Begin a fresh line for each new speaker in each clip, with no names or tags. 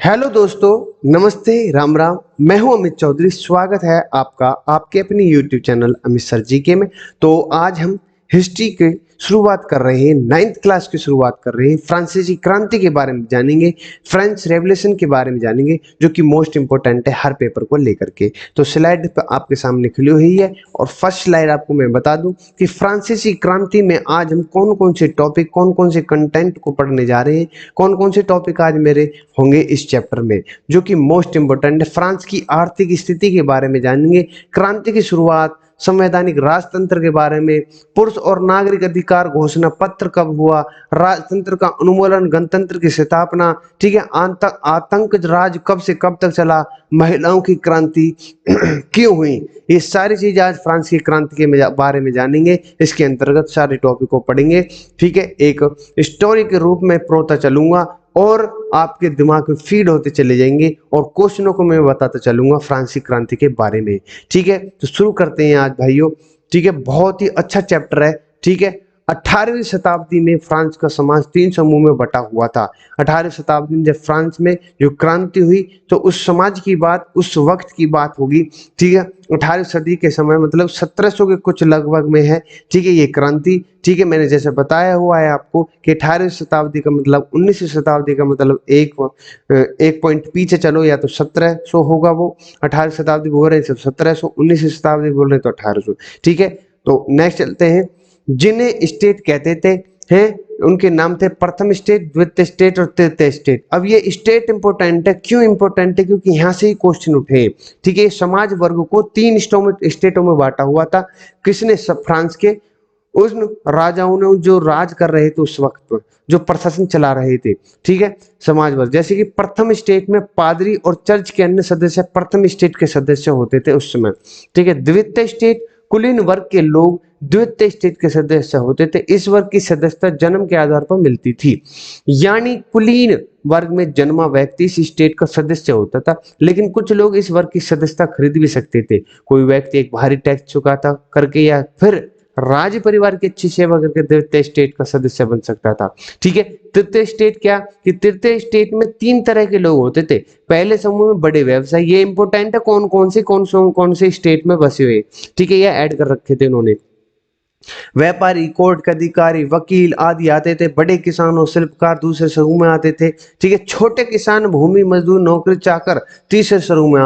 Hello दोस्तों, नमस्ते, राम राम। मैं हूं अमित चौधरी। स्वागत है आपका आपके अपने YouTube channel Amit sir GK में। तो आज हम हिस्ट्री की शुरुआत कर रहे हैं, 9th क्लास की शुरुआत कर रहे हैं। फ्रांसीसी क्रांति के बारे में जानेंगे, फ्रेंच रेवोल्यूशन के बारे में जानेंगे, जो कि मोस्ट इंपॉर्टेंट है हर पेपर को लेकर के। तो स्लाइड पर आपके सामने खुली हुई है और फर्स्ट स्लाइड आपको मैं बता दूं कि फ्रांसीसी क्रांति में आज हम कौन कौन से टॉपिक, कौन कौन से कंटेंट को पढ़ने जा रहे हैं, कौन कौन से टॉपिक आज मेरे होंगे इस चैप्टर में, जो कि मोस्ट इंपोर्टेंट है। फ्रांस की आर्थिक स्थिति के बारे में जानेंगे, क्रांति की शुरुआत, संवैधानिक राजतंत्र के बारे में, पुरुष और नागरिक अधिकार घोषणा पत्र कब हुआ, राजतंत्र का उन्मूलन, गणतंत्र की स्थापना, ठीक है, आतंक राज कब से कब तक चला, महिलाओं की क्रांति क्यों हुई, ये सारी चीज आज फ्रांस की क्रांति के बारे में जानेंगे। इसके अंतर्गत सारे टॉपिक को पढ़ेंगे, ठीक है। एक स्टोरी के रूप में परोता चलूंगा और आपके दिमाग में फीड होते चले जाएंगे और क्वेश्चनों को मैं बताता चलूंगा फ्रांसीसी क्रांति के बारे में, ठीक है। तो शुरू करते हैं आज भाइयों, ठीक है। बहुत ही अच्छा चैप्टर है, ठीक है। 18वीं शताब्दी में फ्रांस का समाज 3 समूह में बटा हुआ था। 18वीं शताब्दी में जब फ्रांस में जो क्रांति हुई तो उस समाज की बात, उस वक्त की बात होगी, ठीक है। 18वीं सदी के समय मतलब 1700 के कुछ लगभग में है, ठीक है, ये क्रांति, ठीक है। मैंने जैसे बताया हुआ है आपको कि 18वीं शताब्दी का मतलब 19वीं शताब्दी का मतलब एक पॉइंट पीछे चलो, या तो 1700 होगा वो। 18वीं शताब्दी बोल रहे हैं 1700, 19वीं शताब्दी बोल रहे हैं तो 1800, ठीक है। तो नेक्स्ट चलते हैं। जिन्हें स्टेट कहते थे हैं, उनके नाम थे प्रथम स्टेट, द्वितीय स्टेट और तृतीय स्टेट। अब ये स्टेट इंपोर्टेंट है, क्यों इंपोर्टेंट है? क्योंकि यहाँ से ही क्वेश्चन उठे, ठीक है। समाज वर्ग को 3 स्टेटों में बांटा हुआ था। किसने? सब फ्रांस के उन राजाओं ने जो राज कर रहे थे उस वक्त, जो प्रशासन चला रहे थे, ठीक है। समाज वर्ग जैसे कि प्रथम स्टेट में पादरी और चर्च के अन्य सदस्य प्रथम स्टेट के सदस्य होते थे उस समय, ठीक है। द्वितीय स्टेट कुलीन वर्ग के लोग द्वितीय स्टेट के सदस्य होते थे। इस वर्ग की सदस्यता जन्म के आधार पर मिलती थी, यानी कुलीन वर्ग में जन्मा व्यक्ति इस स्टेट का सदस्य होता था। लेकिन कुछ लोग इस वर्ग की सदस्यता खरीद भी सकते थे। कोई व्यक्ति एक भारी टैक्स चुकाता करके या फिर राज परिवार की अच्छी सेवा करके तृतीय स्टेट का सदस्य बन सकता था, ठीक है। तृतीय स्टेट क्या कि तृतीय स्टेट में 3 तरह के लोग होते थे। पहले समूह में बड़े व्यवसाय, ये इंपोर्टेंट है, कौन से स्टेट में बसे हुए, ठीक है, ये ऐड कर रखे थे उन्होंने। व्यापारी, कोर्ट के अधिकारी, वकील आदि आते थे। बड़े किसान और शिल्पकार दूसरे समूह में आते थे, ठीक है। छोटे किसान, भूमि मजदूर, नौकरी चाकर तीसरे समूह में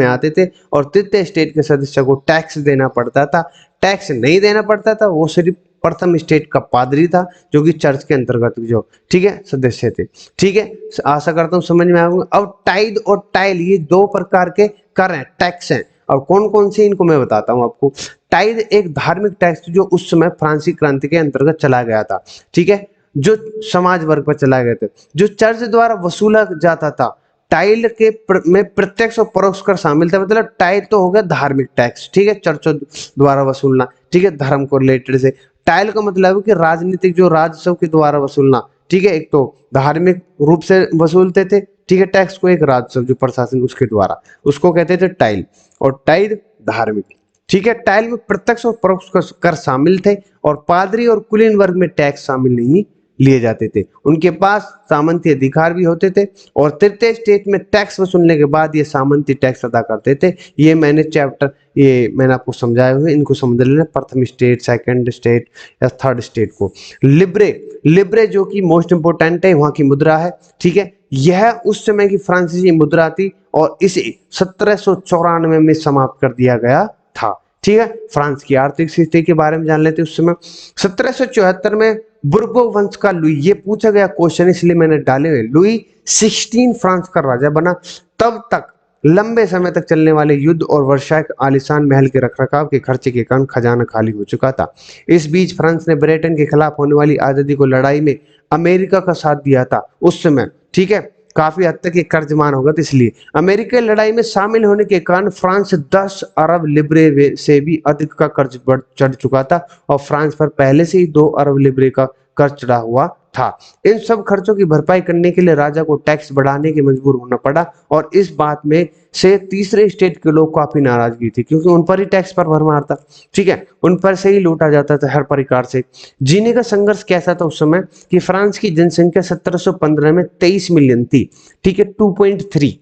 आते थे। और तृतीय स्टेट के सदस्य को टैक्स देना पड़ता था। टैक्स नहीं देना पड़ता था, वो सिर्फ प्रथम स्टेट का पादरी था, जो कि चर्च के अंतर्गत जो, ठीक है, सदस्य थे, ठीक है। आशा करता हूँ समझ में आऊंगा। अब टाइड और टाइल, ये 2 प्रकार के कर हैं, टैक्स हैं। और कौन कौन से, इनको मैं बताता हूँ आपको। टाइड एक धार्मिक टैक्स जो उस समय फ्रांसीसी क्रांति के अंतर्गत चला गया था, ठीक है, जो समाज वर्ग पर चला गया था, जो चर्च द्वारा वसूला जाता था। टाइल के में प्रत्यक्ष और परोक्ष कर शामिल था। मतलब टाइल तो हो गया धार्मिक टैक्स, ठीक है, चर्चों द्वारा वसूलना, ठीक है, धर्म को रिलेटेड से। टाइल का मतलब है कि राजनीतिक जो राजस्व के द्वारा वसूलना, ठीक है। एक तो धार्मिक रूप से वसूलते थे, ठीक है, टैक्स को, एक राजस्व जो प्रशासन उसके द्वारा, उसको कहते थे टाइल। और टाइल धार्मिक, ठीक है। टाइल में प्रत्यक्ष और परोक्ष कर शामिल थे। और पादरी और कुलीन वर्ग में टैक्स शामिल नहीं लिए जाते थे, उनके पास सामंती अधिकार भी होते थे। और तृतीय स्टेट में टैक्स वसूलने के बाद ये सामंती टैक्स अदा करते थे। ये मैंने आपको समझाए हुए, इनको समझ लेना, प्रथम स्टेट, सेकंड स्टेट या थर्ड स्टेट को। लिब्रे जो कि मोस्ट इंपोर्टेंट है, वहां की मुद्रा है, ठीक है। यह उस समय की फ्रांसीसी मुद्रा थी और इसे 1794 में समाप्त कर दिया गया था, ठीक है। फ्रांस की आर्थिक स्थिति के बारे में जान लेते उस समय। 1774 में बुर्बो वंश का लुई, ये पूछा गया क्वेश्चन इसलिए मैंने डाले हुए, लुई 16 फ्रांस का राजा बना। तब तक लंबे समय तक चलने वाले युद्ध और वर्षा के आलीशान महल के रखरखाव के खर्चे के कारण खजाना खाली हो चुका था। इस बीच फ्रांस ने ब्रिटेन के खिलाफ होने वाली आजादी को लड़ाई में अमेरिका का साथ दिया था उस समय, ठीक है। काफी हद तक ये कर्जमान होगा, तो इसलिए अमेरिकी लड़ाई में शामिल होने के कारण फ्रांस 10 अरब लिब्रे से भी अधिक का कर्ज चढ़ चुका था। और फ्रांस पर पहले से ही 2 अरब लिब्रे का कर्ज चढ़ा हुआ था। इन सब खर्चों की भरपाई करने के लिए राजा को टैक्स बढ़ाने के मजबूर होना पड़ा और इस बात में से तीसरे स्टेट के लोग काफी नाराजगी थी क्योंकि उन पर ही टैक्स पर भरमार था। ठीक है, उन पर से ही लूटा जाता था हर प्रकार से। जीने का संघर्ष कैसा था उस समय कि फ्रांस की जनसंख्या 1715 में 23 मिलियन थी। ठीक है, 2.3,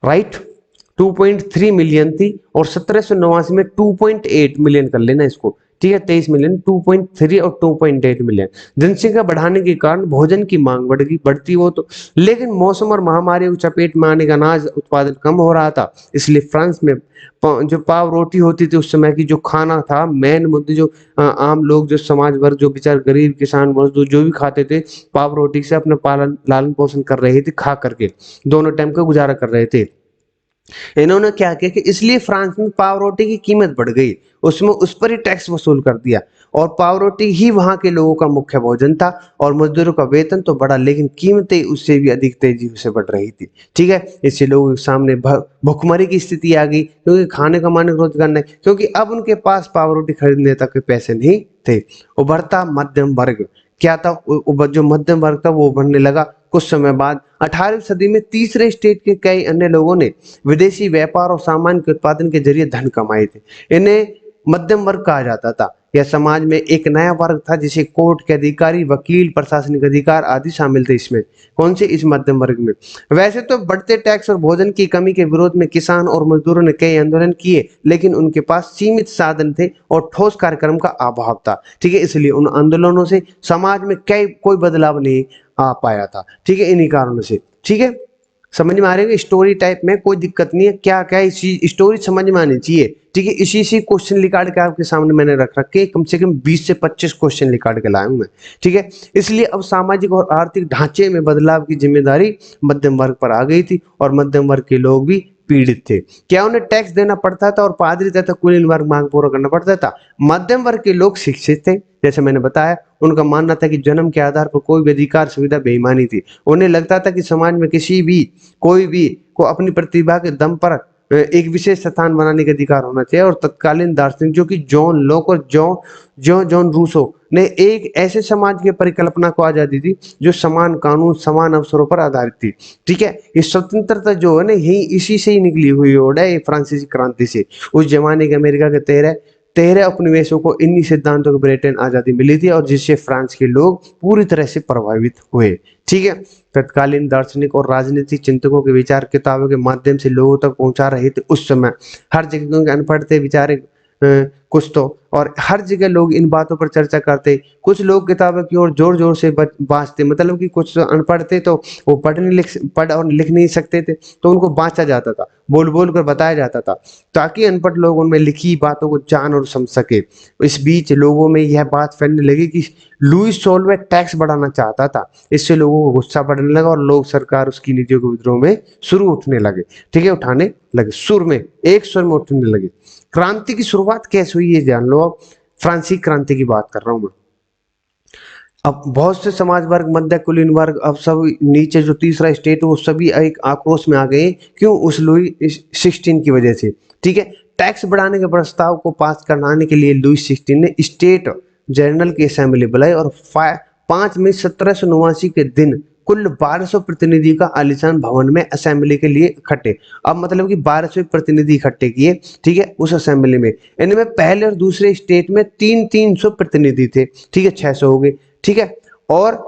राइट, 2.3 मिलियन थी और 1789 में 2.8 मिलियन कर लेना इसको। ठीक है, 23 मिलियन, 2.3 और 2.8 मिलियन। जनसंख्या बढ़ाने के कारण भोजन की मांग बढ़ती वो तो, लेकिन मौसम और महामारी की चपेट में आने का अनाज उत्पादन कम हो रहा था। इसलिए फ्रांस में जो पाव रोटी होती थी उस समय की, जो खाना था मेन मुद्दे, जो आम लोग, जो समाज वर्ग, जो बेचारे गरीब किसान मजदूर जो भी खाते थे, पाव रोटी से अपना पालन लालन पोषण कर रहे थे, खा करके दोनों टाइम का गुजारा कर रहे थे। इन्होंने क्या किया कि इसलिए फ्रांस में पाव रोटी की कीमत बढ़ गई, उसमें उस पर ही टैक्स वसूल कर दिया और पाव रोटी ही वहां के लोगों का मुख्य भोजन था और मजदूरों का वेतन तो बढ़ा लेकिन कीमतें उससे भी अधिक तेजी से बढ़ रही थी। ठीक है, इससे लोगों के सामने भुखमरी की स्थिति आ गई क्योंकि खाने कमाने का रोजगार नहीं, क्योंकि अब उनके पास पाव रोटी खरीदने तक के पैसे नहीं थे। उभरता मध्यम वर्ग क्या था, जो मध्यम वर्ग था वो उभरने लगा। कुछ समय बाद 18वीं सदी में तीसरे स्टेट के कई अन्य लोगों ने विदेशी व्यापार और सामान के उत्पादन के जरिए धन कमाए थे। इन्हें मध्यम वर्ग कहा जाता था। यह समाज में एक नया वर्ग था जिसे कोर्ट के अधिकारी, वकील, प्रशासनिक अधिकार आदि शामिल थे इसमें। कौन से? इस मध्यम वर्ग में। वैसे तो बढ़ते टैक्स और भोजन की कमी के विरोध में किसान और मजदूरों ने कई आंदोलन किए, लेकिन उनके पास सीमित साधन थे और ठोस कार्यक्रम का अभाव था। ठीक है, इसलिए उन आंदोलनों से समाज में कोई बदलाव नहीं आ पाया था। ठीक है, इन्हीं कारणों से। ठीक है, समझ में आ रही है? स्टोरी टाइप में कोई दिक्कत नहीं है, क्या क्या इसी स्टोरी समझ में आनी चाहिए। ठीक है, इसी से क्वेश्चन निकाल के आपके सामने मैंने रख रखे, कम से कम 20 से 25 क्वेश्चन निकाल के लाया हूं मैं। ठीक है, इसलिए अब सामाजिक और आर्थिक ढांचे में बदलाव की जिम्मेदारी मध्यम वर्ग पर आ गई थी और मध्यम वर्ग के लोग भी पीड़ित थे। क्या उन्हें टैक्स देना पड़ता था और पादरी तथा कुलीन वर्ग मांग पूरा करना पड़ता था? मध्यम वर्ग के लोग शिक्षित थे, जैसे मैंने बताया। उनका मानना था कि जन्म के आधार पर कोई भी अधिकार सुविधा बेईमानी थी। उन्हें लगता था कि समाज में किसी भी कोई भी को अपनी प्रतिभा के दम पर एक विशेष स्थान बनाने का अधिकार होना चाहिए। और तत्कालीन दार्शनिक जो कि जॉन लॉक और जॉन रूसो ने एक ऐसे समाज की परिकल्पना को आजादी दी जो समान कानून, समान अवसरों पर आधारित थी। ठीक है, ये स्वतंत्रता जो है ना, यही इसी से ही निकली हुई ओर है, फ्रांसीसी क्रांति से। उस जमाने के अमेरिका के तेरह तेरह उपनिवेशों को इन्हीं सिद्धांतों के ब्रिटेन आजादी मिली थी और जिससे फ्रांस के लोग पूरी तरह से प्रभावित हुए। ठीक है, तत्कालीन दार्शनिक और राजनीतिक चिंतकों के विचार किताबों के माध्यम से लोगों तक पहुंचा रहे थे। उस समय हर जगह के अनपढ़ थे बेचारे, कुछ तो, और हर जगह लोग इन बातों पर चर्चा करते। कुछ लोग किताबों की ओर जोर जोर से बांचते, मतलब कि कुछ अनपढ़ थे तो वो पढ़ और लिख नहीं सकते थे, तो उनको बांचा जाता था, बोल बोल कर बताया जाता था, ताकि अनपढ़ लोग उनमें लिखी बातों को जान और समझ सके। इस बीच लोगों में यह बात फैलने लगी कि लुईस सोल्वे टैक्स बढ़ाना चाहता था। इससे लोगों को गुस्सा बढ़ने लगा और लोग सरकार उसकी नीतियों के विद्रोह में शुरू उठने लगे। ठीक है, उठाने लगे, सुर में, एक सुर में उठने लगे। क्रांति की शुरुआत कैसे हुई ये जान लो। अब फ्रांसीसी क्रांति की बात कर रहा हूं मैं। अब बहुत से समाज वर्ग, मध्य कुलीन वर्ग, अब सब नीचे जो तीसरा स्टेट है वो सभी एक आक्रोश में आ गए। क्यों? उस लुई 16 की वजह से। ठीक है, टैक्स बढ़ाने के प्रस्ताव को पास कराने के लिए लुई 16 ने स्टेट जनरल की असेंबली बुलाई और 5 मई 1789 के दिन कुल 1200 प्रतिनिधि का आलीशान भवन में असेंबली के लिए इकट्ठे। अब मतलब कि 1200 प्रतिनिधि इकट्ठे किए। ठीक है, उस असेंबली में इनमें पहले और दूसरे स्टेट में 300 प्रतिनिधि थे। ठीक है, 600 हो गए। ठीक है, और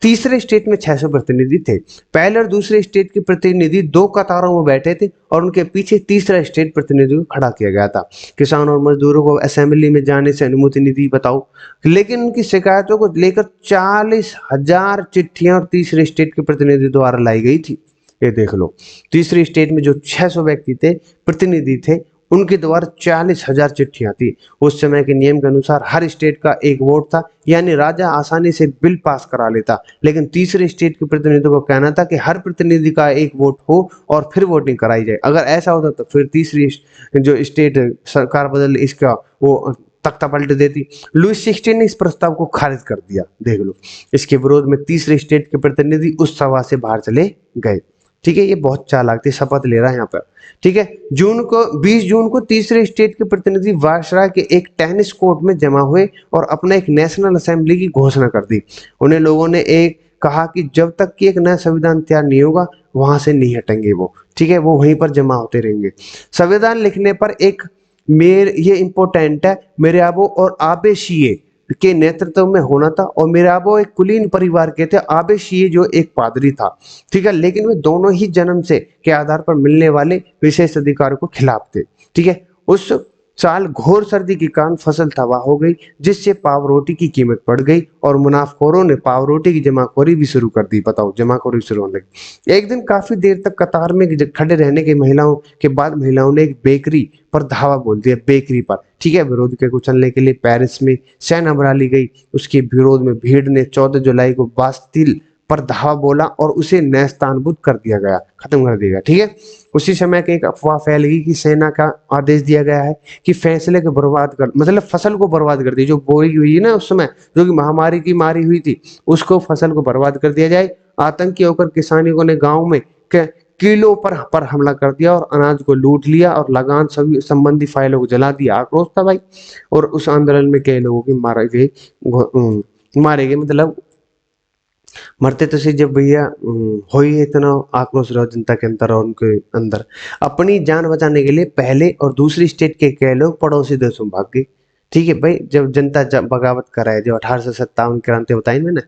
तीसरे स्टेट में 600 प्रतिनिधि थे। पहले और दूसरे स्टेट के प्रतिनिधि दो कतारों में बैठे थे और उनके पीछे तीसरा स्टेट प्रतिनिधि को खड़ा किया गया था। किसान और मजदूरों को असेंबली में जाने से अनुमति नहीं दी, बताओ। लेकिन उनकी शिकायतों को लेकर 40,000 चिट्ठियां और तीसरे स्टेट के प्रतिनिधि द्वारा लाई गई थी। ये देख लो, तीसरे स्टेट में जो 600 व्यक्ति थे, प्रतिनिधि थे, उनके द्वारा 40,000 चिट्ठियां थी। उस समय के नियम के अनुसार हर स्टेट का एक वोट था, यानी राजा आसानी से बिल पास करा लेता। लेकिन तीसरे स्टेट के प्रतिनिधि को कहना था कि हर प्रतिनिधि का एक वोट हो और फिर वोटिंग कराई जाए। अगर ऐसा होता तो फिर तीसरी जो स्टेट सरकार बदल इसका वो तख्ता पलट देती। लुईस 16 ने इस प्रस्ताव को खारिज कर दिया। देख लो, इसके विरोध में तीसरे स्टेट के प्रतिनिधि उस सभा से बाहर चले गए। ठीक है, ये बहुत चालाक थे, शपथ ले रहा है यहाँ पर। ठीक है, 20 जून को तीसरे स्टेट के प्रतिनिधि वायसराय के एक टेनिस कोर्ट में जमा हुए और अपना एक नेशनल असेंबली की घोषणा कर दी। उन्हें लोगों ने एक कहा कि जब तक कि एक नया संविधान तैयार नहीं होगा वहां से नहीं हटेंगे वो। ठीक है, वो वहीं पर जमा होते रहेंगे। संविधान लिखने पर एक मेर ये इंपॉर्टेंट है, मेराबो और आबे शिए के नेतृत्व में होना था। और मेराबो एक कुलीन परिवार के थे, आबे शिए जो एक पादरी था। ठीक है, लेकिन वे दोनों ही जन्म से के आधार पर मिलने वाले विशेष अधिकारों को खिलाफ थे। ठीक है, उस साल घोर सर्दी के कारण फसल तबाह हो गई, जिससे पावरोटी की कीमत बढ़ गई और मुनाफखोरों ने पावरोटी की जमाखोरी भी शुरू कर दी। बताओ, जमाखोरी शुरू होने लगी। एक दिन काफी देर तक कतार में खड़े रहने के महिलाओं के बाद महिलाओं ने एक बेकरी पर धावा बोल दिया, बेकरी पर। ठीक है, विरोध के कुचलने के लिए पेरिस में सेना बढ़ा ली गई। उसके विरोध में भीड़ ने 14 जुलाई को बास्तिल पर धावा बोला और उसे नेस्तानबूद कर दिया गया, खत्म कर दिया गया। ठीक है, उसी समय की एक अफवाह फैल गई कि सेना का आदेश दिया गया है कि फैसले को बर्बाद कर, मतलब फसल को बर्बाद कर दी, जो बोई हुई है ना उस समय, जो कि महामारी की मारी हुई थी, उसको फसल को बर्बाद कर दिया जाए। आतंकी होकर किसानियों ने गांव में किलो पर हमला कर दिया और अनाज को लूट लिया और लगान सभी संबंधी फाइलों को जला दिया। आक्रोश था भाई। और उस आंदोलन में कई लोगों की मारे गए, मतलब मरते तो सही, जब भैया हो ही इतना आक्रोश रहा जनता के अंदर और उनके अंदर। अपनी जान बचाने के लिए पहले और दूसरी स्टेट के कई लोग पड़ोसी देशों में भाग गए। ठीक है भाई, जब जनता बगावत कर रहा है, जो 1857 क्रांति बताई मैंने।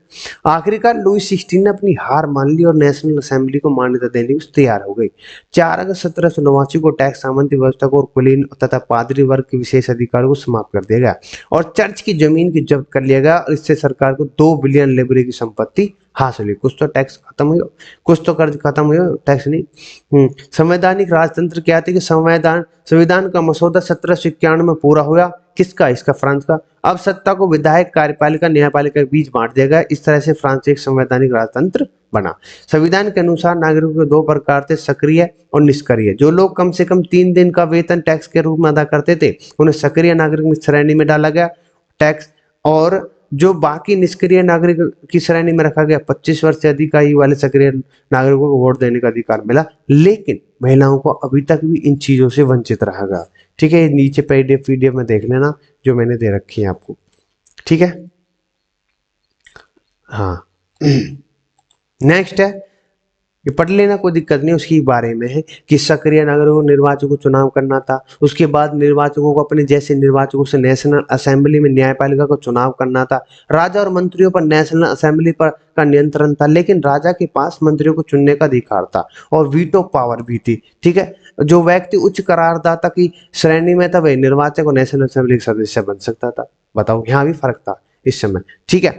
आखिरकार लुईस 16 ने अपनी हार मान ली और नेशनल असेंबली को मान्यता देने की तैयार हो गई। 4 अगस्त 1789 को टैक्स सामंती व्यवस्था को और कुलीन तथा पादरी वर्ग के विशेष अधिकारों को समाप्त कर दिया गया और चर्च की जमीन की जब्त कर लिया गया और इससे सरकार को 2 बिलियन लिबरे की संपत्ति हासिल हुई। कुछ तो टैक्स खत्म हुआ, कुछ तो कर्ज खत्म हुआ, टैक्स नहीं। संवैधानिक राजतंत्र क्या थे कि संविधान का मसौदा 1791 में पूरा हुआ। किसका? इसका, फ्रांस का। अब सत्ता को विधायक, कार्यपालिका, न्यायपालिका के बीच बांट दिया गया। इस तरह से फ्रांस एक संवैधानिक राजतंत्र बना। संविधान के अनुसार नागरिकों के 2 प्रकार थे, सक्रिय और निष्क्रिय। जो लोग कम से कम 3 दिन का वेतन टैक्स के रूप में अदा करते थे उन्हें सक्रिय नागरिक में श्रेणी में डाला गया टैक्स, और जो बाकी निष्क्रिय नागरिक की श्रेणी में रखा गया। 25 वर्ष से अधिक आयु वाले सक्रिय नागरिकों को वोट देने का अधिकार मिला, लेकिन महिलाओं को अभी तक भी इन चीजों से वंचित रहा गया। ठीक है, नीचे पीडीएफ में देख लेना जो मैंने दे रखी है आपको। ठीक है, हाँ। नेक्स्ट है, ये पढ़ लेना, कोई दिक्कत नहीं, उसकी बारे में है कि सक्रिय नागरिकों को निर्वाचकों को चुनाव करना था। उसके बाद निर्वाचकों को अपने जैसे निर्वाचकों से नेशनल असेंबली में न्यायपालिका को चुनाव करना था। राजा और मंत्रियों पर नेशनल असेंबली पर का नियंत्रण था, लेकिन राजा के पास मंत्रियों को चुनने का अधिकार था और वीटो पावर भी थी। ठीक है, जो व्यक्ति उच्च करारदाता की श्रेणी में था वही निर्वाचक और नेशनल असेंबली का सदस्य बन सकता था। बताओ, यहाँ भी फर्क था इस समय। ठीक है,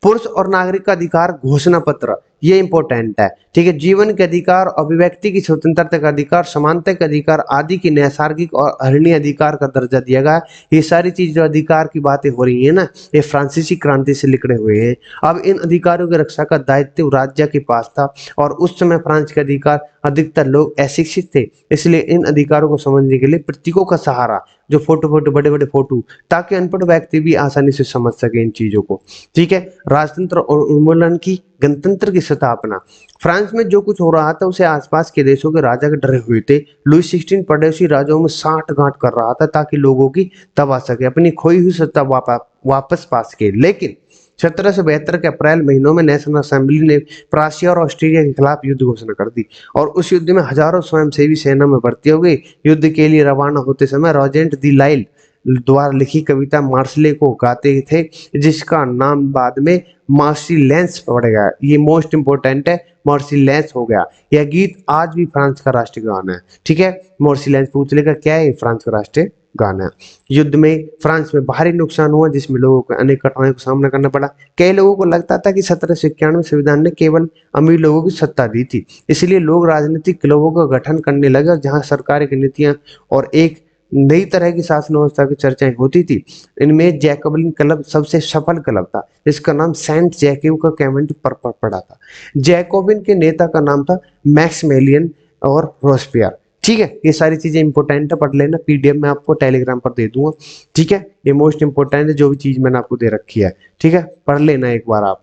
पुरुष और नागरिक का अधिकार घोषणा पत्र, ये इंपॉर्टेंट है। ठीक है, जीवन के अधिकार, अभिव्यक्ति की स्वतंत्रता का अधिकार, समानता का अधिकार आदि की नैसर्गिक और अरणीय अधिकार का दर्जा दिया गया। ये सारी चीज जो अधिकार की बातें हो रही है ना, ये फ्रांसीसी क्रांति से निकले हुए हैं। अब इन अधिकारों की रक्षा का दायित्व राज्य के पास था और उस समय फ्रांस के अधिकार, अधिकतर लोग अशिक्षित थे, इसलिए इन अधिकारों को समझने के लिए प्रतीकों का सहारा, जो फोटो बड़े बड़े फोटो, ताकि अनपढ़ व्यक्ति भी आसानी से समझ सके इन चीजों को। ठीक है, राजतंत्र और उन्मूलन की गणतंत्र की स्थापना। फ्रांस में जो कुछ हो रहा था उसे आसपास के देशों के राजा के डरे हुए थे। लुईस 16 पड़ोसी राज्यों में साठ गांठ कर रहा था ताकि लोगों की दबा सके, अपनी खोई हुई सत्ता वापस पा सके। लेकिन 1772 के अप्रैल महीनों में नेशनल असेंबली ने प्राशिया और ऑस्ट्रेलिया के खिलाफ युद्ध घोषणा कर दी और उस युद्ध में हजारों स्वयंसेवी सेना में भर्ती हो गई। युद्ध के लिए रवाना होते समय रोजेंट दी लाइल द्वारा लिखी कविता मार्शले को गाते थे, जिसका नाम बाद में मार्सिलेंस पड़ गया। ये मोस्ट इंपोर्टेंट है, मार्सिलेंस हो गया। यह गीत आज भी फ्रांस का राष्ट्रीय गाना है। ठीक है, मार्सिलेंस पूछ लेगा क्या है, फ्रांस का राष्ट्रीय गाना है। युद्ध में फ्रांस में भारी नुकसान हुआ, जिसमें लोगों को अनेक कठिनाइयों का सामना करना पड़ा। कई लोगों को लगता था कि 1791 संविधान ने केवल अमीर लोगों की सत्ता दी थी, इसलिए लोग राजनीतिक क्लबों का गठन करने लगे जहां सरकार की नीतियां और एक नई तरह की शासन व्यवस्था की चर्चाएं होती थी। इनमें जैकोबिन क्लब सबसे सफल क्लब था, जिसका नाम सेंट जैकेब का कॉन्वेंट पर पड़ा था। जैकोबिन के नेता का नाम था मैक्समिलियन और रोस्पियर। ठीक है, ये सारी चीजें इंपॉर्टेंट है, पढ़ लेना, पीडीएफ में आपको टेलीग्राम पर दे दूंगा। ठीक है, ये मोस्ट इंपॉर्टेंट है, जो भी चीज मैंने आपको दे रखी है। ठीक है, पढ़ लेना एक बार आप।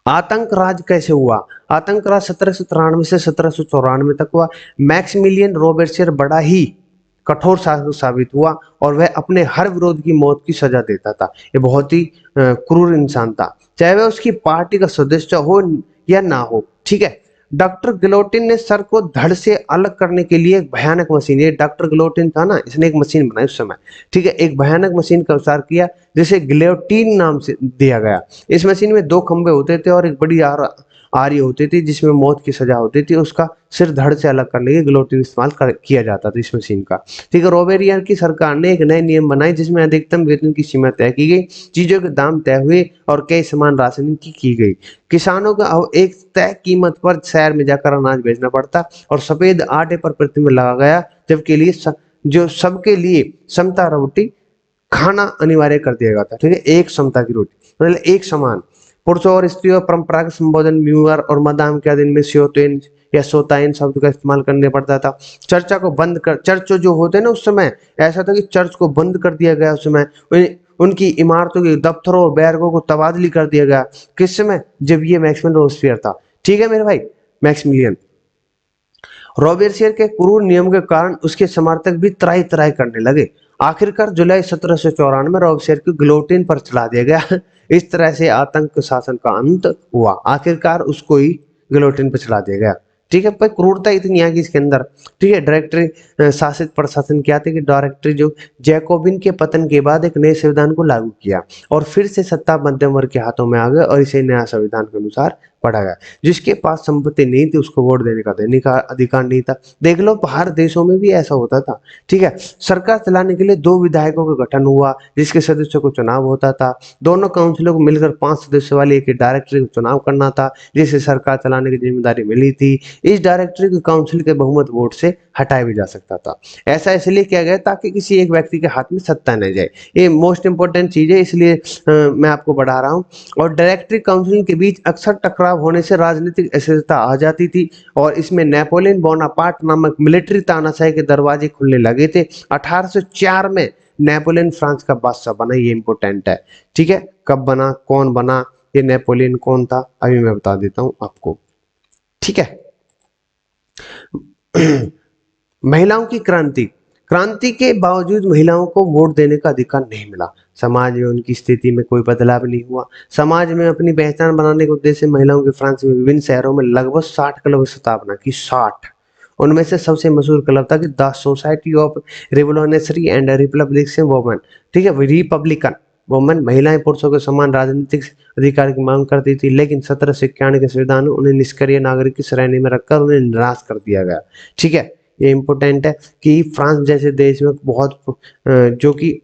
आतंक राज कैसे हुआ? आतंक राज 1793 से 1794 तक हुआ। मैक्सिमिलियन रोबेस्पियर बड़ा ही कठोर शासक साबित हुआ और वह अपने हर विरोध की मौत की सजा देता था। ये बहुत ही क्रूर इंसान था, चाहे वह उसकी पार्टी का सदस्य हो या ना हो। ठीक है। डॉक्टर गिलोटिन ने सर को धड़ से अलग करने के लिए एक भयानक मशीन, ये डॉक्टर गिलोटिन था ना, इसने एक मशीन बनाई उस समय। ठीक है, एक भयानक मशीन का आविष्कार किया जिसे गिलोटिन नाम से दिया गया। इस मशीन में दो खंभे होते थे और एक बड़ी आरी होती थी जिसमें मौत की सजा होती थी। उसका सिर धड़ से अलग करने के गिलोटिन इस्तेमाल किया जाता था इस मशीन का। ठीक है, रोबेरियर की सरकार ने एक नए नियम बनाए जिसमें अधिकतम वेतन की सीमा तय की गई, चीजों के दाम तय हुए और कई समान राशनिंग की गई। किसानों को अब एक तय कीमत पर शहर में जाकर अनाज बेचना पड़ता और सफेद आटे पर प्रतिबंध लगा गया, जबकि लिए जो सबके लिए समता रोटी खाना अनिवार्य कर दिया गया था। ठीक है, एक समता की रोटी मतलब एक समान। पुरुषों और स्त्रियों परंपरागत संबोधन म्यूअर और मदाम के दिन में स्योतेन या सोताइन शब्द का इस्तेमाल करने पड़ता था। चर्चा को बंद कर, चर्च जो होते ना उस समय ऐसा था कि चर्च को बंद कर दिया गया उस समय। उनकी इमारतों के दफ्तरों और बैरकों को तबादली कर दिया गया। किस समय? जब ये मैक्सिमिलियन रोबेस्पियर था। ठीक है मेरे भाई, मैक्सिमिलियन रॉबेस्पियर के क्रूर नियम के कारण उसके समर्थक भी त्राही त्राही करने लगे। आखिरकार जुलाई 1794 में रॉबेस्पियर को गिलोटिन पर चढ़ा दिया गया। इस तरह से आतंक शासन का अंत हुआ। आखिरकार उसको ही गिलोटिन पर चढ़ा दिया गया। ठीक है, पर क्रूरता इतनी आ गई इसके अंदर। ठीक है, डायरेक्टरी शासित प्रशासन क्या थे कि डायरेक्टरी जो जैकोबिन के पतन के बाद एक नए संविधान को लागू किया और फिर से सत्ता मध्यम वर्ग के हाथों में आ गए और इसे नया संविधान के अनुसार पढ़ा गया। जिसके पास संपत्ति नहीं थी उसको वोट देने का अधिकार नहीं था। देख लो बाहर देशों में भी ऐसा होता था। ठीक है, सरकार चलाने के लिए दो विधायकों का गठन हुआ जिसके सदस्यों को चुनाव होता था। दोनों काउंसिलों को मिलकर 5 सदस्य वाली एक डायरेक्टरी को चुनाव करना था जिसे सरकार चलाने की जिम्मेदारी मिली थी। इस डायरेक्टरी को काउंसिल के बहुमत वोट से हटाया भी जा सकता था। ऐसा इसलिए किया गया ताकि किसी एक व्यक्ति के हाथ में सत्ता न जाए। ये मोस्ट इंपोर्टेंट चीज है, इसलिए मैं आपको बढ़ा रहा हूँ। और डायरेक्टरी काउंसिल के बीच अक्सर टकराव होने से राजनीतिक अस्थिरता आ जाती थी और इसमें नेपोलियन बोनापार्ट नामक मिलिट्री तानाशाही के दरवाजे खुलने लगे थे। 1804 में नेपोलियन फ्रांस का बादशाह बना, ये इंपोर्टेंट है। ठीक है, कब बना, कौन बना, ये नेपोलियन कौन था, अभी मैं बता देता हूं आपको। ठीक है। महिलाओं की क्रांति। क्रांति के बावजूद महिलाओं को वोट देने का अधिकार नहीं मिला। समाज में उनकी स्थिति में कोई बदलाव नहीं हुआ। समाज में अपनी पहचान बनाने के उद्देश्य से महिलाओं के फ्रांस में विभिन्न शहरों में लगभग 60 क्लब की स्थापना की। 60। उनमें से सबसे मशहूर क्लब था कि the society of revolutionary and Republican women. ठीक है, रिपब्लिकन वुमेन महिलाएं पुरुषों के समान राजनीतिक अधिकार की मांग करती थी, लेकिन 1791 के संविधान में उन्हें निष्क्रिय नागरिक की श्रेणी में रखकर उन्हें निराश कर दिया गया। ठीक है, ये इंपॉर्टेंट है कि फ्रांस जैसे देश में बहुत जो कि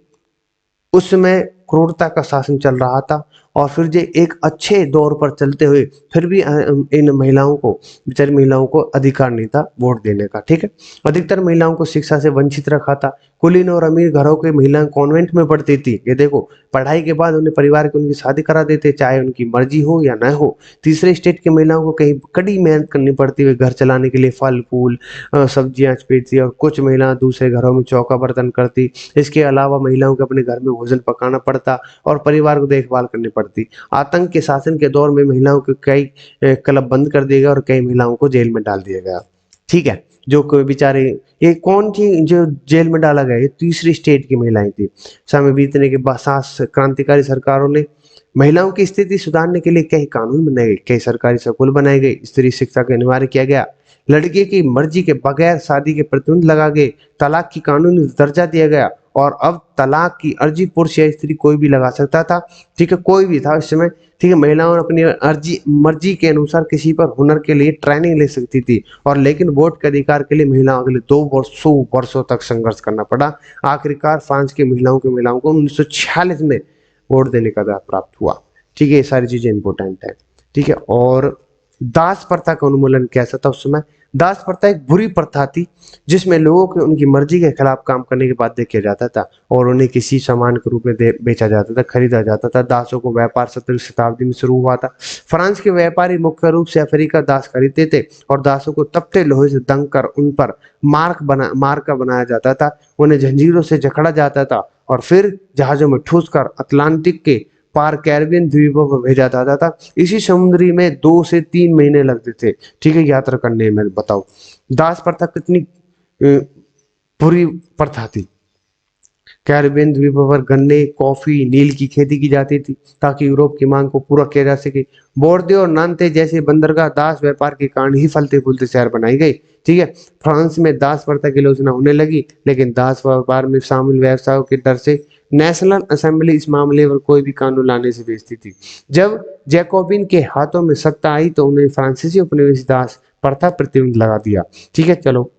उस समय क्रूरता का शासन चल रहा था और फिर जो एक अच्छे दौर पर चलते हुए फिर भी इन महिलाओं को, बेचारी महिलाओं को अधिकार नहीं था वोट देने का। ठीक है, अधिकतर महिलाओं को शिक्षा से वंचित रखा था। कुलीन और अमीर घरों की महिलाएं कॉन्वेंट में पढ़ती थी। ये देखो, पढ़ाई के बाद उन्हें परिवार के उनकी शादी करा देते, चाहे उनकी मर्जी हो या न हो। तीसरे स्टेट की महिलाओं को कहीं कड़ी मेहनत करनी पड़ती है घर चलाने के लिए, फल फूल सब्जियां बेचती और कुछ महिलाएं दूसरे घरों में चौका बर्तन करती। इसके अलावा महिलाओं को अपने घर में भोजन पकाना पड़ता और परिवार को देखभाल करनी पड़ती। आतंक के शासन के दौर में महिलाओं के कई क्लब बंद कर दिए गए और कई महिलाओं को जेल में डाल दिया गया। ठीक है, जो कोई बेचारे, ये कौन थी जो जेल में डाला गया? ये तीसरी स्टेट की महिलाएं थी। समय बीतने के बाद क्रांतिकारी सरकारों ने महिलाओं की स्थिति सुधारने के लिए कई कानून बनाए गए, कई सरकारी स्कूल बनाए गए, स्त्री शिक्षा का अनिवार्य किया गया, लड़के की मर्जी के बगैर शादी के प्रतिबंध लगा गए, तलाक की कानूनी दर्जा दिया गया और अब तलाक की अर्जी पुरुष या स्त्री कोई भी लगा सकता था। ठीक है, कोई भी था इस समय। ठीक है, महिलाओं अपनी अर्जी मर्जी के अनुसार किसी पर हुनर के लिए ट्रेनिंग ले सकती थी और लेकिन वोट के अधिकार के लिए महिलाओं के लिए 200 वर्षों तक संघर्ष करना पड़ा। आखिरकार फ्रांस की महिलाओं को 1946 में वोट देने का अधिकार प्राप्त हुआ। ठीक है, ये सारी चीजें इंपॉर्टेंट है। ठीक है, और दास प्रथा का उन्मूलन कैसा था उस समय? दास प्रथा एक बुरी प्रथा थी जिसमें लोगों को उनकी मर्जी के खिलाफ काम करने के बाध्य किया जाता था और उन्हें किसी सामान के रूप में बेचा जाता था, खरीदा जाता था। दासों को व्यापार 17वीं शताब्दी में शुरू हुआ था। फ्रांस के व्यापारी मुख्य रूप से अफ्रीका दास खरीदते थे और दासों को तपते लोहे से दंग कर उन पर मार्क बनाया जाता था। उन्हें जंजीरों से जकड़ा जाता था और फिर जहाजों में ठूस कर अटलांटिक के पार कैरिबियन द्वीपों पर भेजा जाता था। इसी समुद्री में 2 से 3 महीने लगते थे, ठीक है, यात्रा करने में। बताओ दास प्रथा कितनी बुरी प्रथा थी। कैरिबियन द्वीपों पर गन्ने, कॉफी, नील की खेती की जाती थी ताकि यूरोप की मांग को पूरा किया जा सके। बोर्दे और नान्ते जैसे बंदरगाह दास व्यापार के कारण ही फलते फूलते शहर बनाई गई, ठीक है। फ्रांस में दास प्रथा की आलोचना होने लगी, लेकिन दास व्यापार में शामिल व्यवसायों के डर से नेशनल असेंबली इस मामले पर कोई भी कानून लाने से बेचती थी। जब जैकोबिन के हाथों में सत्ता आई तो उन्हें फ्रांसीसी उपनिवेश दास प्रथा प्रतिबंध लगा दिया, ठीक है। चलो,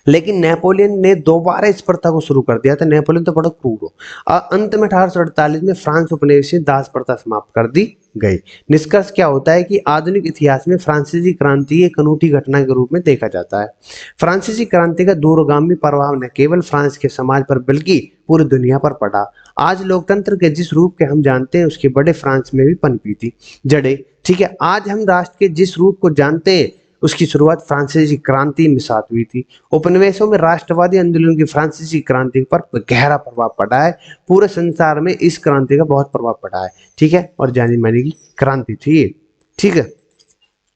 लेकिन नेपोलियन ने दोबारा इस प्रथा को शुरू कर दिया था। नेपोलियन तो बड़ा क्रूर हो। अंत में 1848 में फ्रांस उपनिवेश दास प्रथा समाप्त कर दी गई। निष्कर्ष क्या होता है कि आधुनिक इतिहास में फ्रांसीसी क्रांति एक अनूठी घटना के रूप में देखा जाता है। फ्रांसीसी क्रांति का दूरगामी प्रभाव न केवल फ्रांस के समाज पर बल्कि पूरी दुनिया पर पड़ा। आज लोकतंत्र के जिस रूप के हम जानते हैं उसके बड़े फ्रांस में भी पनपी थी जड़े, ठीक है। आज हम राष्ट्र के जिस रूप को जानते हैं उसकी शुरुआत फ्रांसीसी क्रांति में साथ हुई थी। उपनिवेशों में राष्ट्रवादी आंदोलन की फ्रांसीसी क्रांति पर गहरा प्रभाव पड़ा है। पूरे संसार में इस क्रांति का बहुत प्रभाव पड़ा है, ठीक है, और जानी मानी की क्रांति थी ये, ठीक है।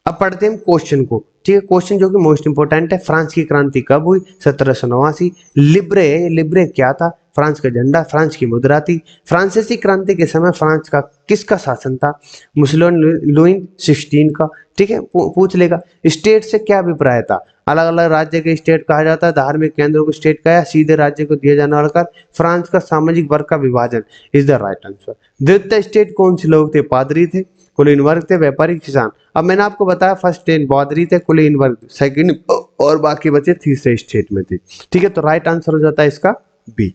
अब पढ़ते हैं क्वेश्चन को, ठीक है। क्वेश्चन जो कि मोस्ट इंपोर्टेंट है, फ्रांस की क्रांति कब हुई? 1789। लिब्रे, लिब्रे क्या था? फ्रांस का झंडा, फ्रांस की मुद्रा थी। फ्रांसीसी क्रांति के समय फ्रांस का किसका शासन था? मुसोलिनी लुई 16 का, ठीक है। पूछ लेगा। स्टेट से क्या अभिप्राय था? अलग अलग राज्य के स्टेट कहा जाता है, धार्मिक केंद्रों को स्टेट कहा, सीधे राज्य को दिया जाने वाला कर। फ्रांस का सामाजिक वर्ग का विभाजन इज द राइट आंसर। द्वितीय स्टेट कौन से लोग थे? पादरी थे, कुलीन वर्ग थे, व्यापारी, किसान। अब मैंने आपको बताया फर्स्ट स्टेट पादरी थे, कुलीन वर्ग सेकंड, और बाकी बचे तीसरे स्टेट में थे, ठीक है। तो राइट आंसर हो जाता है इसका बी,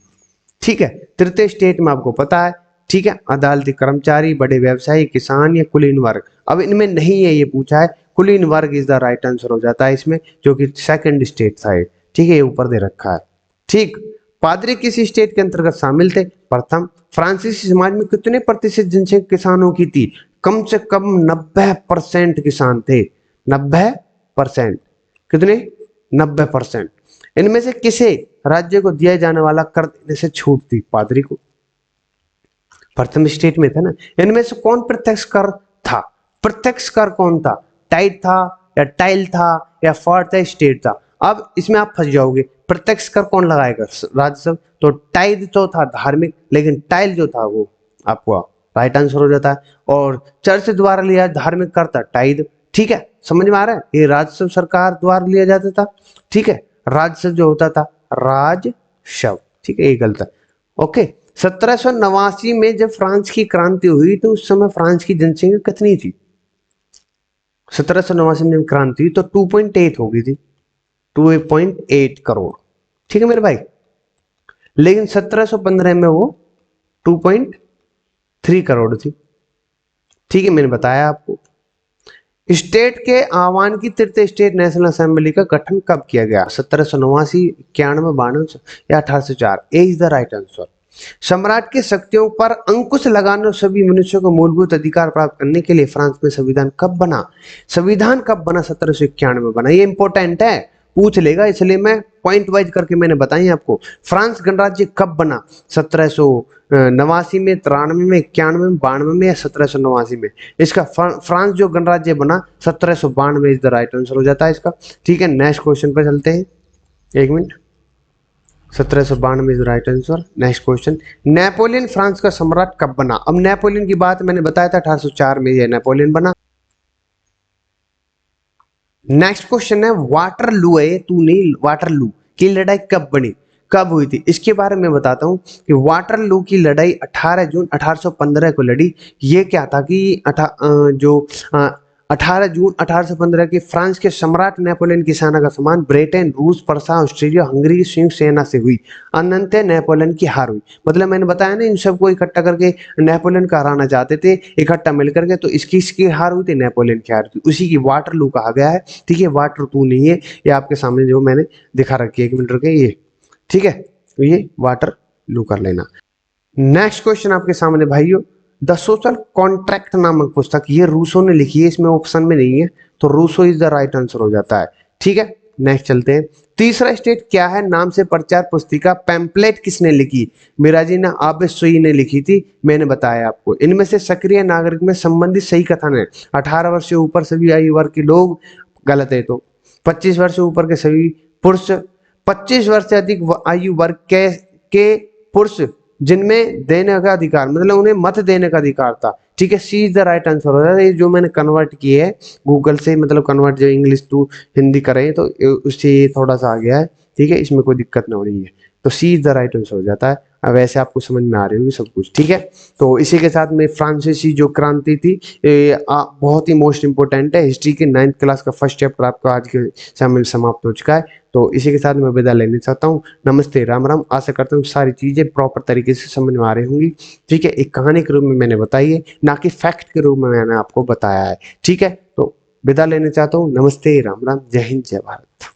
ठीक है। तृतीय स्टेट में आपको पता है, ठीक है, अदालती कर्मचारी, बड़े व्यवसायी, किसान या कुलीन वर्ग। अब इनमें नहीं है, ये पूछा है, कुलीन वर्ग इज द राइट आंसर हो जाता है इसमें, जो कि सेकंड स्टेट था, ठीक है, ये ऊपर दे रखा है, ठीक। पादरी किस स्टेट के अंतर्गत शामिल थे? प्रथम। फ्रांसीसी समाज में कितने प्रतिशत जनसंख्या किसानों की थी? कम से कम 90% किसान थे, 90%। कितने? 90%। इनमें से किसे राज्य को दिया जाने वाला कर देने से छूट थी? पादरी को। प्रथम स्टेट में था ना। इनमें से कौन प्रत्यक्ष कर था? प्रत्यक्ष कर कौन था? टाइड था या टाइल था या फोर्थ स्टेट था? अब इसमें आप फंस जाओगे। प्रत्यक्ष कर कौन लगाएगा? राजस्व। तो टाइड तो था धार्मिक, लेकिन टाइल जो था वो आपको राइट आंसर हो जाता है। और चर्च द्वारा लिया धार्मिक कर था टाइड, ठीक है। समझ में आ रहा है? ये राजस्व सरकार द्वारा लिया जाता था, ठीक है। राजस्व जो होता था राजस्व, ठीक है, ये गलत है, ओके। 1789 में जब फ्रांस की क्रांति हुई तो उस समय फ्रांस की जनसंख्या कितनी थी? 1789 में जब क्रांति हुई तो 2.8 हो गई थी, 2.8 करोड़, ठीक है मेरे भाई। लेकिन 1715 में वो 2.3 करोड़ थी, ठीक है, मैंने बताया आपको। स्टेट के आह्वान की तृतीय स्टेट नेशनल असेंबली का गठन कब किया गया? 1789, 91, 92 या 1804? ए इज द राइट आंसर। सम्राट की शक्तियों पर अंकुश लगाने और सभी मनुष्यों को मूलभूत अधिकार प्राप्त करने के लिए फ्रांस में संविधान कब बना? संविधान कब बना? 1791 में बना। ये इंपॉर्टेंट है, पूछ लेगा, इसलिए मैं पॉइंट वाइज करके मैंने बताई आपको। फ्रांस गणराज्य कब बना? 1789 में, 93 में, 91 में, 92 में या 1789 में? इसका फ्रांस जो गणराज्य बना 1792 इज द राइट आंसर हो जाता है इसका, ठीक है। नेक्स्ट क्वेश्चन पे चलते हैं, एक minute. 1792 is right answer. Next question, Napoleon France का सम्राट कब बना? अब नेपोलियन की बात मैंने बताया था 1804 में ये नेपोलियन बना। नेक्स्ट क्वेश्चन है वाटरलू, है तू नहीं, वाटरलू की लड़ाई कब बनी, कब हुई थी? इसके बारे में बताता हूं कि वाटरलू की लड़ाई 18 जून 1815 को लड़ी। ये क्या था कि 18 जून 1815 की फ्रांस के सम्राट नेपोलियन की सेना का सम्मान ब्रिटेन, रूस, प्रसा, ऑस्ट्रेलिया, हंगरी की संयुक्त सेना से हुई। अनंत नेपोलियन की हार हुई। मतलब मैंने बताया ना, इन सबको इकट्ठा करके नेपोलियन का हराना चाहते थे इकट्ठा मिलकर के, तो इसकी हार हुई थी, नेपोलियन की हार हुई, उसी की वाटरलू कहा गया है, ठीक है। वाटर टू नहीं है, ये आपके सामने जो मैंने दिखा रखी है, 1 मिनट रुके, ये ठीक है, तो ये वाटरलू कर लेना। नेक्स्ट क्वेश्चन आपके सामने भाइयों, द सोशल कॉन्ट्रैक्ट नामक पुस्तक, ये रूसो ने लिखी है, इसमें ऑप्शन में नहीं है, तो Rousseau is the right answer हो जाता है, ठीक है। नेक्स्ट चलते हैं। तीसरा स्टेट क्या है, नाम से प्रचार पुस्तिका पैम्पलेट किसने लिखी? मिराजी ने आबिद सुई ने लिखी थी, मैंने बताया आपको। इनमें से सक्रिय नागरिक में संबंधित सही कथन है 18 वर्ष से ऊपर सभी आयु वर्ग के लोग, गलत है। तो 25 वर्ष से ऊपर के सभी पुरुष, 25 वर्ष से अधिक आयु वर्ग के पुरुष जिनमें देने का अधिकार, मतलब उन्हें मत देने का अधिकार था। ठीक है, सी इज द राइट आंसर हो जाता है। ये जो मैंने कन्वर्ट किए है गूगल से, मतलब कन्वर्ट जो इंग्लिश टू हिंदी करें तो उससे ये थोड़ा सा आ गया है। ठीक है, इसमें कोई दिक्कत नहीं हो रही है, तो सी इज द राइट आंसर हो जाता है। अब वैसे आपको समझ में आ रही होगी सब कुछ। ठीक है, तो इसी के साथ में फ्रांसीसी जो क्रांति थी बहुत ही मोस्ट इंपोर्टेंट है। हिस्ट्री के 9th क्लास का फर्स्ट चैप्टर आपका आज के समय में समाप्त हो चुका है। तो इसी के साथ मैं विदा लेना चाहता हूँ। नमस्ते, राम राम। आशा करता हूँ सारी चीजें प्रॉपर तरीके से समझ में आ रही होंगी। ठीक है, एक कहानी के रूप में मैंने बताई है, ना कि फैक्ट के रूप में मैंने आपको बताया है। ठीक है, तो विदा लेना चाहता हूँ। नमस्ते, राम राम, जय हिंद, जय भारत।